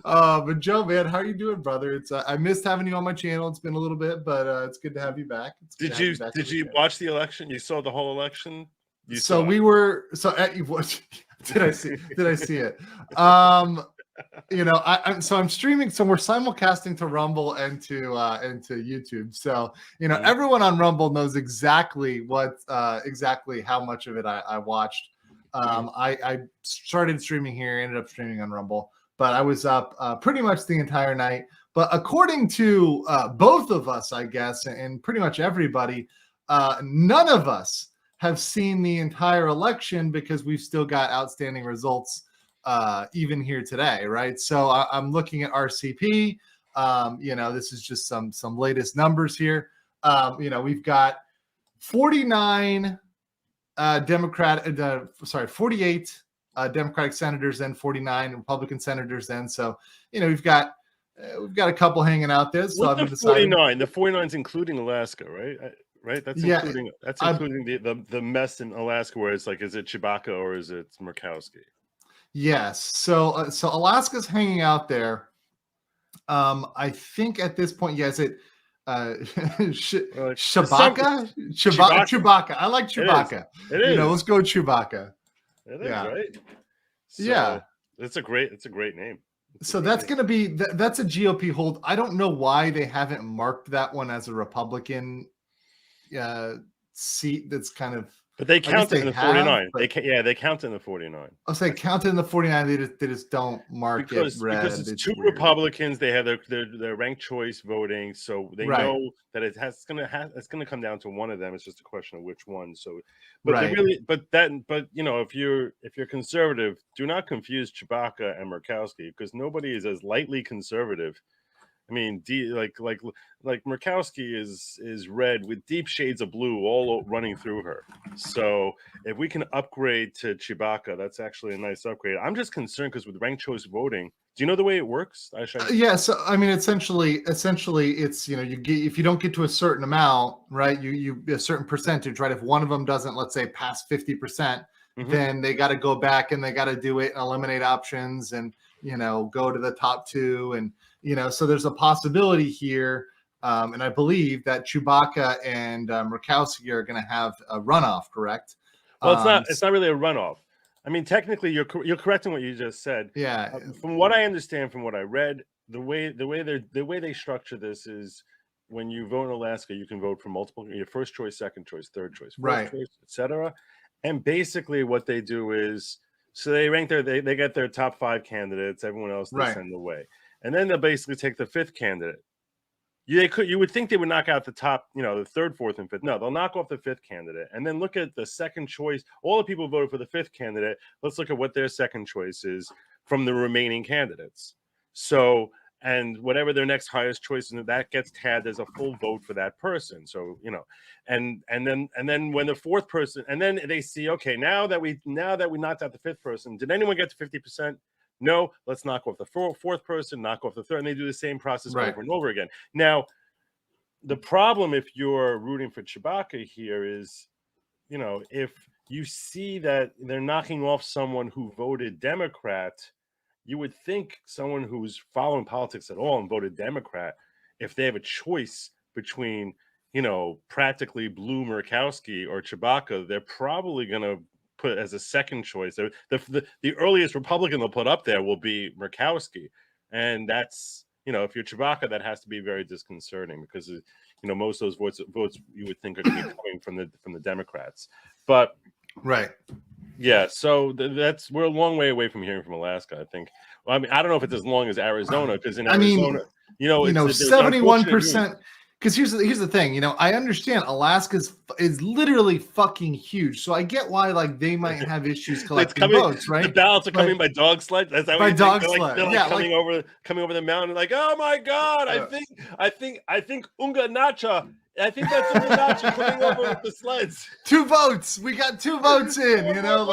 But Joe, man, how are you doing, brother? It's I missed having you on my channel. It's been a little bit, but it's good to have you back. Did you watch the election? You saw the whole election? So did I see it? I'm streaming, so we're simulcasting to Rumble and to YouTube. So everyone on Rumble knows exactly how much of it I watched. I started streaming here, ended up streaming on Rumble, but I was up pretty much the entire night. But according to both of us, I guess, and pretty much everybody, none of us have seen the entire election because we've still got outstanding results even here today, right? So I'm looking at RCP. This is just some latest numbers here. We've got 48 Democratic senators and 49 Republican senators. Then, so we've got a couple hanging out there. So the 49? The 49's including Alaska, right? Right. That's including the mess in Alaska, where it's like, is it Chewbacca or is it Murkowski? Yes. So Alaska's hanging out there. I think at this point, yes, it Chewbacca. Chewbacca. I like Chewbacca. It is. Let's go Chewbacca. It is, right? So, yeah. It's a great name. That's going to be that's a GOP hold. I don't know why they haven't marked that one as a Republican seat. That's kind of. But they count it in the 49. They count in the 49. I'll say count in the 49. They just don't mark it red. Because it's two weird. Republicans. They have their ranked choice voting, so they know that it's gonna come down to one of them. It's just a question of which one. So, but if you're conservative, do not confuse Chewbacca and Murkowski, because nobody is as lightly conservative. I mean, like Murkowski is red with deep shades of blue all running through her. So if we can upgrade to Chewbacca, that's actually a nice upgrade. I'm just concerned because with ranked choice voting, do you know the way it works? Yeah. So I mean, essentially, it's you get, if you don't get to a certain amount, right? You a certain percentage, right? If one of them doesn't, let's say, pass 50%, then they got to go back and they got to do it and eliminate options and go to the top two and. So there's a possibility here, and I believe that Chewbacca and Murkowski are going to have a runoff, correct? Well, it's not really a runoff. I mean, technically, you're correct in what you just said. Yeah. From what I understand, from what I read, the way they structure this is when you vote in Alaska, you can vote for multiple, your first choice, second choice, third choice, fourth choice, etc. And basically, what they do is, so they rank they get their top 5 candidates. Everyone else they send away. And then they'll basically take the 5th candidate. You would think they would knock out the top, the 3rd, 4th, and 5th. No, they'll knock off the 5th candidate and then look at the second choice. All the people voted for the 5th candidate. Let's look at what their second choice is from the remaining candidates. So, and whatever their next highest choice is, that gets tagged as a full vote for that person. So, and then when the 4th person, and then they see, okay, now that we knocked out the 5th person, did anyone get to 50%? No, let's knock off the 4th person, knock off the 3rd, and they do the same process over and over again. Now, the problem if you're rooting for Chewbacca here is, if you see that they're knocking off someone who voted Democrat, you would think someone who's following politics at all and voted Democrat, if they have a choice between, practically blue Murkowski or Chewbacca, they're probably going to put as a second choice. The earliest Republican they'll put up there will be Murkowski, and that's if you're Chewbacca, that has to be very disconcerting because most of those votes you would think are going to be coming from the Democrats. But yeah, so we're a long way away from hearing from Alaska. I think. Well, I mean, I don't know if it's as long as Arizona because in Arizona, 71%. Because here's the thing, I understand Alaska is literally fucking huge, so I get why they might have issues collecting votes, right? The ballots are coming by dog sled. That's how by dog sled. They're coming over the mountain, like, oh my god, I think Unga Nacha. I think that's Unga Nacha coming over with the sleds. 2 votes. We got 2 votes in. Oh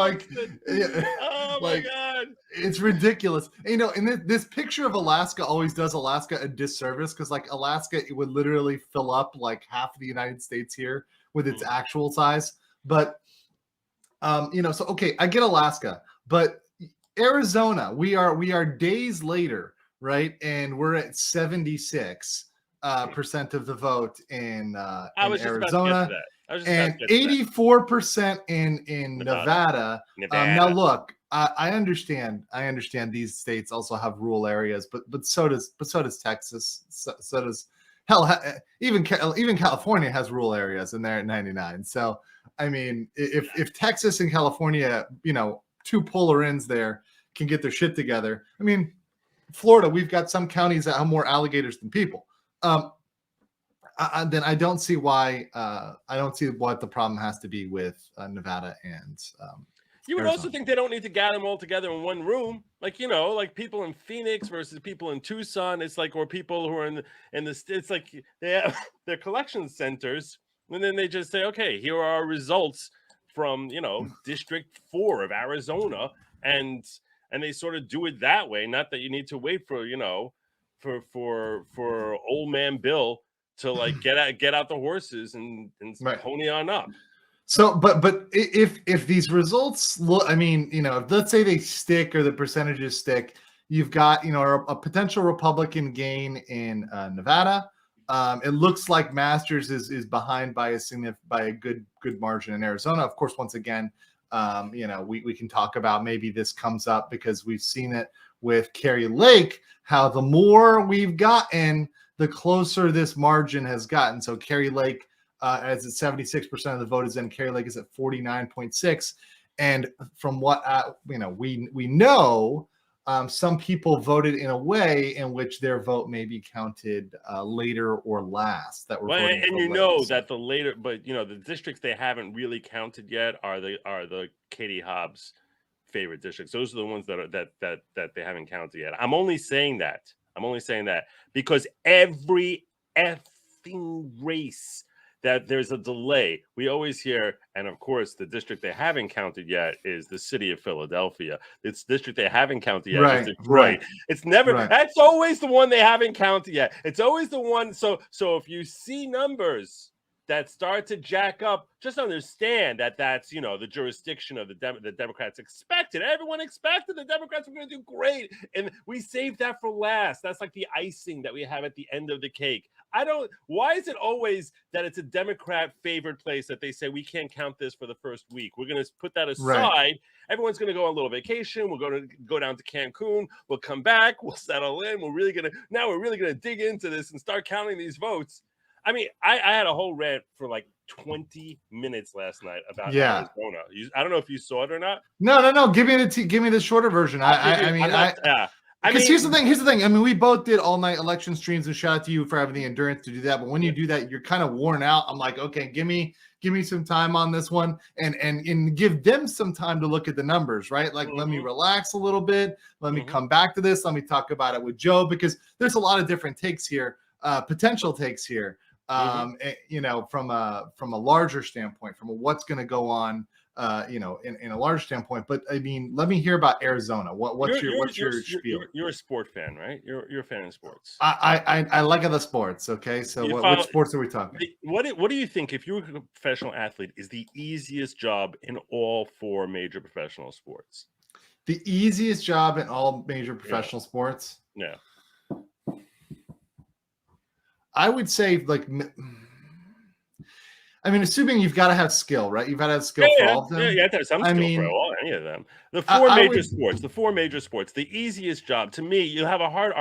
my god. It's ridiculous. And this picture of Alaska always does Alaska a disservice because Alaska, it would literally fill up half of the United States here with its actual size. But so okay, I get Alaska, but Arizona, we are days later, right? And we're at 76% of the vote in Arizona, and 84% in Nevada. Now look, I understand these states also have rural areas, but so does Texas. So does even California has rural areas, and they're at 99. So I mean, if Texas and California, two polar ends there, can get their shit together. I mean, Florida, we've got some counties that have more alligators than people. Then I don't see why. I don't see what the problem has to be with Nevada and. You would also think they don't need to gather them all together in one room, like like people in Phoenix versus people in Tucson. It's like, or people who are in the. It's like they have their collection centers, and then they just say, okay, here are our results from District 4 of Arizona, and they sort of do it that way. Not that you need to wait for for old man Bill to like get out the horses and right. pony on up. So, but if these results look, I mean, if let's say they stick or the percentages stick, you've got a potential Republican gain in Nevada. It looks like Masters is behind by a good margin in Arizona. Of course, once again, we can talk about maybe this comes up because we've seen it with Kari Lake, how the more we've gotten, the closer this margin has gotten. So Kari Lake, as at 76% of the vote is in, Kari Lake is at 49.6. And from what we know, some people voted in a way in which their vote may be counted later or last. That were voting and that the later, but the districts they haven't really counted yet are the Katie Hobbs favorite districts. Those are the ones that they haven't counted yet. I'm only saying that because every effing race that there's a delay. We always hear, and of course, the district they haven't counted yet is the city of Philadelphia. It's district they haven't counted yet is Detroit. Right. It's never. Right. That's always the one they haven't counted yet. It's always the one. So if you see numbers that start to jack up, just understand that's the jurisdiction of the Democrats expected. Everyone expected the Democrats were going to do great, and we saved that for last. That's like the icing that we have at the end of the cake. Why is it always that it's a Democrat favored place that they say we can't count this for the first week? We're going to put that aside. Right. Everyone's going to go on a little vacation. We're going to go down to Cancun. We'll come back. We'll settle in. We're really going to dig into this and start counting these votes. I mean, I had a whole rant for like 20 minutes last night about Arizona. I don't know if you saw it or not. No. Give me the shorter version. Because here's the thing. I mean, we both did all night election streams, and shout out to you for having the endurance to do that. But when you do that, you're kind of worn out. I'm like, okay, give me some time on this one, and give them some time to look at the numbers, right? Like, let me relax a little bit. Let me come back to this. Let me talk about it with Joe, because there's a lot of different takes here, potential takes here. From a larger standpoint, from what's going to go on. In a large standpoint, but I mean, let me hear about Arizona. What's your spiel? You're a sport fan, right? You're a fan of sports. I like the sports. Okay, so which sports are we talking? What do you think, if you're a professional athlete, is the easiest job in all 4 major professional sports? The easiest job in all major professional sports? Yeah. I would say I mean, assuming you've got to have skill, right? You've got to have skill for all of them. Yeah, you have to have some skill for any of them. The 4 major sports, the easiest job, to me, you have a hard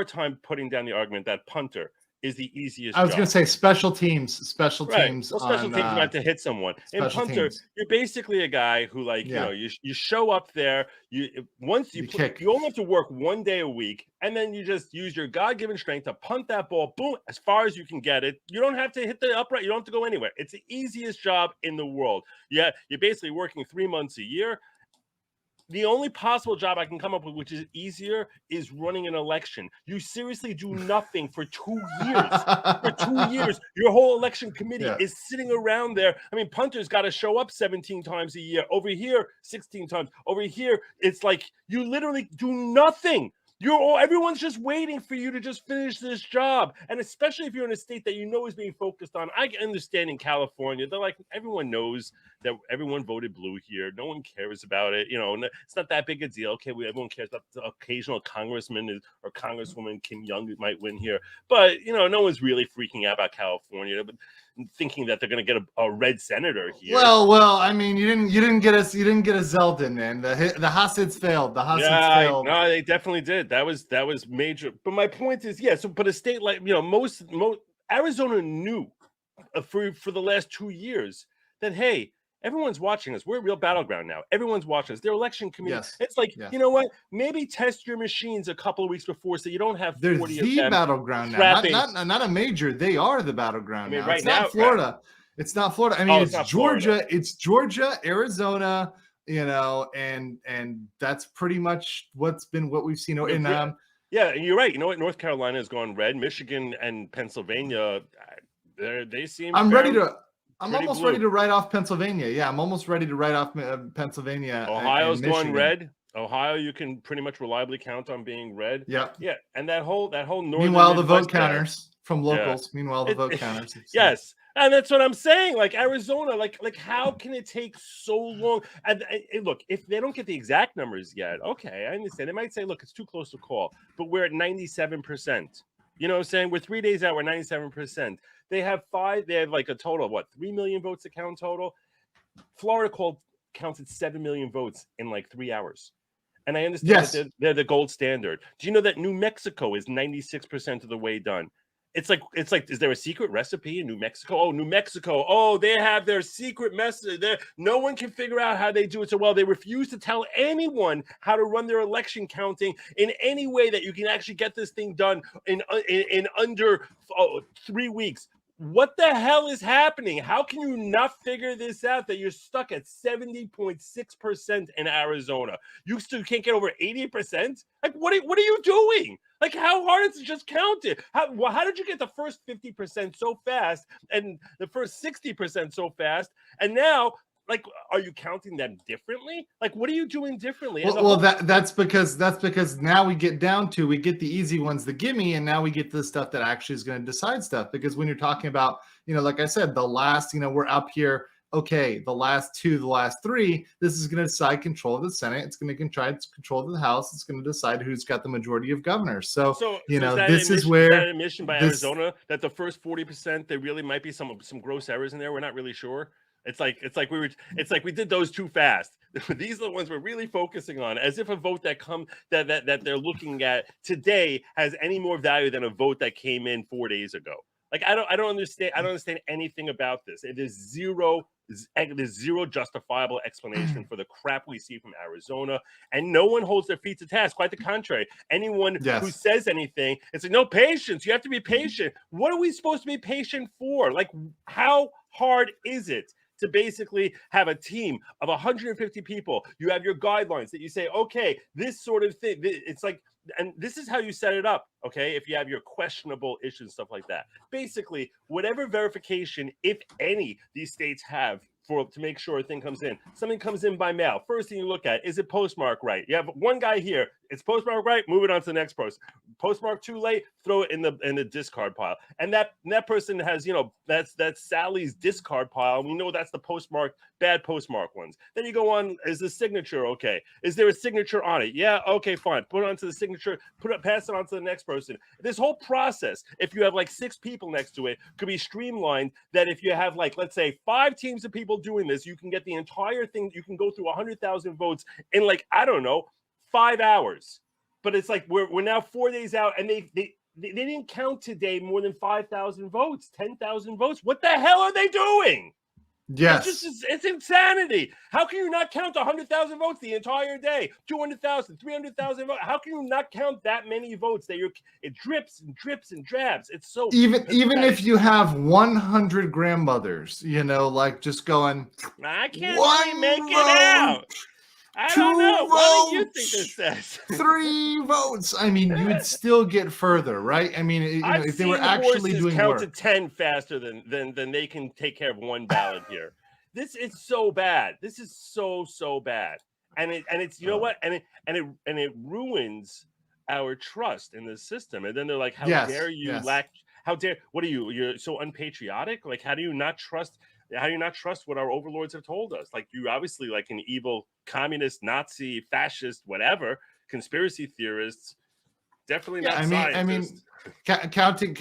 time putting down the argument that punter is the easiest job. I was going to say special teams. Well, special teams, you have to hit someone. In punter, you're basically a guy who, you show up there. You only have to work 1 day a week, and then you just use your God-given strength to punt that ball, boom, as far as you can get it. You don't have to hit the upright. You don't have to go anywhere. It's the easiest job in the world. Yeah, you're basically working 3 months a year. The only possible job I can come up with, which is easier, is running an election. You seriously do nothing for 2 years. For 2 years, your whole election committee is sitting around there. I mean, punters got to show up 17 times a year. Over here, 16 times. Over here, it's like you literally do nothing. Everyone's just waiting for you to just finish this job. And especially if you're in a state that is being focused on. I understand in California, they're like, everyone knows that everyone voted blue here. No one cares about it. It's not that big a deal. Okay, everyone cares about the occasional congressman or congresswoman Kim Young might win here, but no one's really freaking out about California, but thinking that they're going to get a red senator here. Well, I mean, you didn't get a Zeldin, man. The Hasids failed. The Hasids failed. No, they definitely did. That was major. But my point is, but a state like most Arizona knew for the last 2 years that, hey, everyone's watching us. We're a real battleground now. Everyone's watching us. Their election committee. Yes. It's like, you know what? Maybe test your machines a couple of weeks before so you don't have 40 of them. They're the battleground now. Not a major. They are the battleground now. Right now, not Florida. It's not Florida. I mean, it's Georgia. Florida. It's Georgia, Arizona, and that's pretty much what we've seen in yeah, and you're right. You know what? North Carolina has gone red. Michigan and Pennsylvania, they seem. I'm almost ready to write off Pennsylvania. Yeah, I'm almost ready to write off Pennsylvania. Ohio's going red. Ohio, you can pretty much reliably count on being red. Yeah, yeah, and that whole northern. Meanwhile, the vote counters from locals. Yeah. Meanwhile, the vote counters. Yes. And that's what I'm saying. Like Arizona, like how can it take so long? And look, if they don't get the exact numbers yet, okay, I understand. They might say, look, it's too close to call, but we're at 97%. You know what I'm saying? We're 3 days out, we're 97%. They have like a total of 3 million votes to count total. Florida counted 7 million votes in like 3 hours. And I understand that they're the gold standard. Do you know that New Mexico is 96% of the way done? It's like, is there a secret recipe in New Mexico? Oh, New Mexico. Oh, they have their secret message there. No one can figure out how they do it so well. They refuse to tell anyone how to run their election counting in any way that you can actually get this thing done in under 3 weeks. What the hell is happening? How can you not figure this out that you're stuck at 70.6% in Arizona? You still can't get over 80%? Like, what are you doing? Like, how hard is it just count it? How did you get the first 50% so fast and the first 60% so fast? And now, like, are you counting them differently? Like, what are you doing differently? That's because now we get the easy ones, the gimme, and now we get the stuff that actually is going to decide stuff. Because when you're talking about, like I said, the last, we're up here. Okay, the last 2, the last 3, this is going to decide control of the Senate. It's going to try control of the House. It's going to decide who's got the majority of governors. So this is where an admission by Arizona that the first 40%, there really might be some gross errors in there. We're not really sure. It's like we did those too fast. These are the ones we're really focusing on, as if a vote that they're looking at today has any more value than a vote that came in 4 days ago. Like, I don't understand. I don't understand anything about this. There's zero justifiable explanation for the crap we see from Arizona, and no one holds their feet to task. Quite the contrary. Anyone who says anything, it's like, no, patience. You have to be patient. What are we supposed to be patient for? Like, how hard is it to basically have a team of 150 people? You have your guidelines that you say, okay, this sort of thing. It's like, and this is how you set it up, okay? If you have your questionable issues, stuff like that. Basically, whatever verification, if any, these states have to make sure a thing comes in. Something comes in by mail. First thing you look at, is it postmark right? You have one guy here. It's postmark right. Move it on to the next person. Postmark too late. Throw it in the discard pile. And that person has, that's Sally's discard pile. We know that's the bad postmark ones. Then you go on. Is the signature okay? Is there a signature on it? Yeah. Okay. Fine. Put it onto the signature. Pass it on to the next person. This whole process, if you have like 6 people next to it, could be streamlined. That if you have like, let's say, 5 teams of people doing this, you can get the entire thing. You can go through 100,000 votes in like, I don't know, 5 hours. But it's like we're now 4 days out, and they didn't count today more than 5,000 votes, 10,000 votes. What the hell are they doing? Yes, it's insanity. How can you not count 100,000 votes the entire day? 200,000, 300,000 votes. How can you not count that many votes? It drips and drips and drabs. It's so even if you have 100 grandmothers, like just going, I can't really make it out. I don't know. What do you think this says? 3 votes. I mean, you would still get further, right? I mean, if they were actually doing count work. to 10 faster than they can take care of one ballot here. This is so bad. This is so bad. And it's know what? And it ruins our trust in the system. And then they're like, how dare you lack? How dare? What are you? You're so unpatriotic. Like, how do you not trust How do you not trust what our overlords have told us? Like, you obviously, like an evil communist, Nazi, fascist, whatever, conspiracy theorists, definitely not scientists. counting